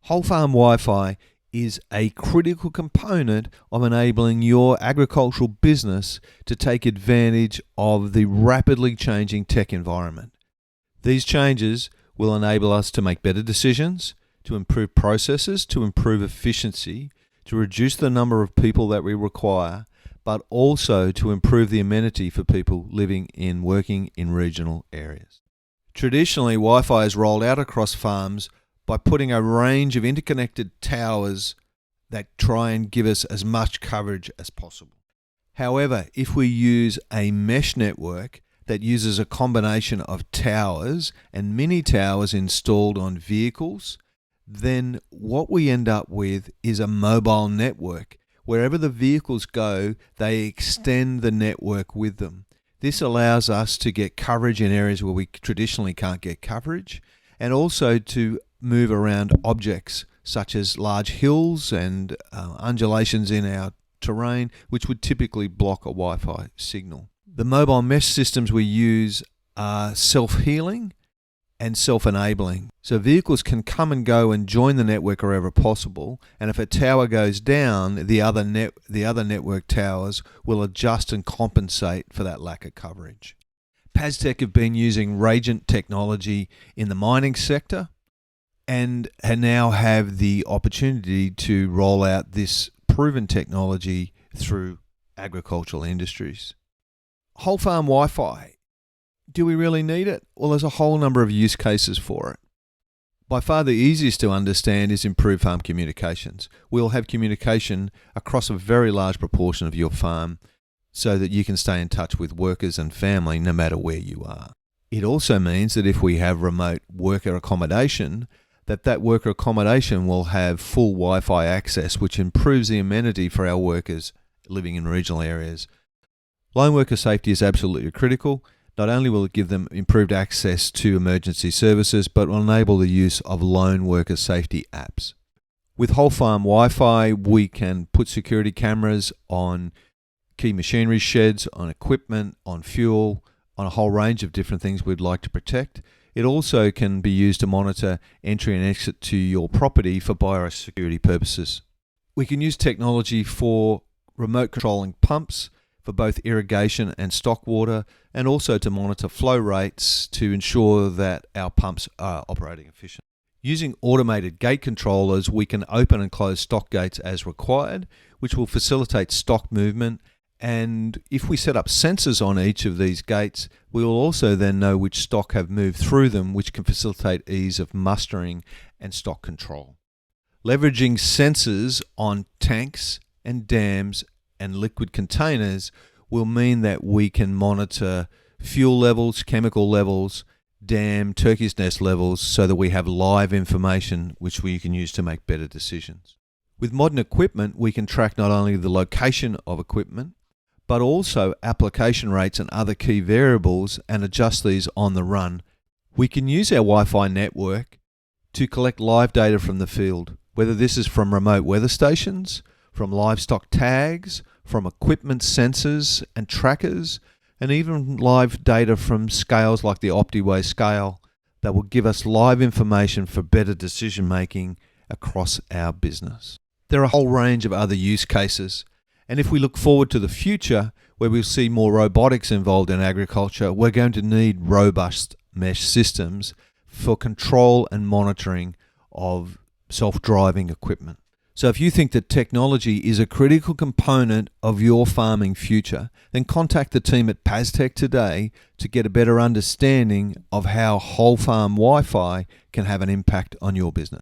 Whole farm Wi-Fi is a critical component of enabling your agricultural business to take advantage of the rapidly changing tech environment. These changes will enable us to make better decisions, to improve processes, to improve efficiency, to reduce the number of people that we require, but also to improve the amenity for people living and working in regional areas. Traditionally, Wi-Fi is rolled out across farms by putting a range of interconnected towers that try and give us as much coverage as possible. However, if we use a mesh network that uses a combination of towers and mini towers installed on vehicles, then what we end up with is a mobile network. Wherever the vehicles go, they extend the network with them. This allows us to get coverage in areas where we traditionally can't get coverage, and also to move around objects such as large hills and undulations in our terrain, which would typically block a Wi-Fi signal. The mobile mesh systems we use are self-healing and self-enabling. So vehicles can come and go and join the network wherever possible, and if a tower goes down, the other network towers will adjust and compensate for that lack of coverage. PAStech have been using Radiant technology in the mining sector and now have the opportunity to roll out this proven technology through agricultural industries. Whole farm Wi-Fi. Do we really need it? Well, there's a whole number of use cases for it. By far the easiest to understand is improved farm communications. We'll have communication across a very large proportion of your farm so that you can stay in touch with workers and family no matter where you are. It also means that if we have remote worker accommodation, that worker accommodation will have full Wi-Fi access, which improves the amenity for our workers living in regional areas. Lone worker safety is absolutely critical. Not only will it give them improved access to emergency services, but will enable the use of lone worker safety apps. With whole farm Wi-Fi, we can put security cameras on key machinery sheds, on equipment, on fuel, on a whole range of different things we'd like to protect. It also can be used to monitor entry and exit to your property for biosecurity purposes. We can use technology for remote controlling pumps for both irrigation and stock water, and also to monitor flow rates to ensure that our pumps are operating efficiently. Using automated gate controllers, we can open and close stock gates as required, which will facilitate stock movement. And if we set up sensors on each of these gates, we will also then know which stock have moved through them, which can facilitate ease of mustering and stock control. Leveraging sensors on tanks and dams and liquid containers will mean that we can monitor fuel levels, chemical levels, dam, turkey's nest levels, so that we have live information which we can use to make better decisions. With modern equipment, we can track not only the location of equipment, but also application rates and other key variables and adjust these on the run. We can use our Wi-Fi network to collect live data from the field, whether this is from remote weather stations, from livestock tags, from equipment sensors and trackers, and even live data from scales like the OptiWay scale that will give us live information for better decision making across our business. There are a whole range of other use cases. And if we look forward to the future, where we'll see more robotics involved in agriculture, we're going to need robust mesh systems for control and monitoring of self-driving equipment. So if you think that technology is a critical component of your farming future, then contact the team at PAStech today to get a better understanding of how whole farm Wi-Fi can have an impact on your business.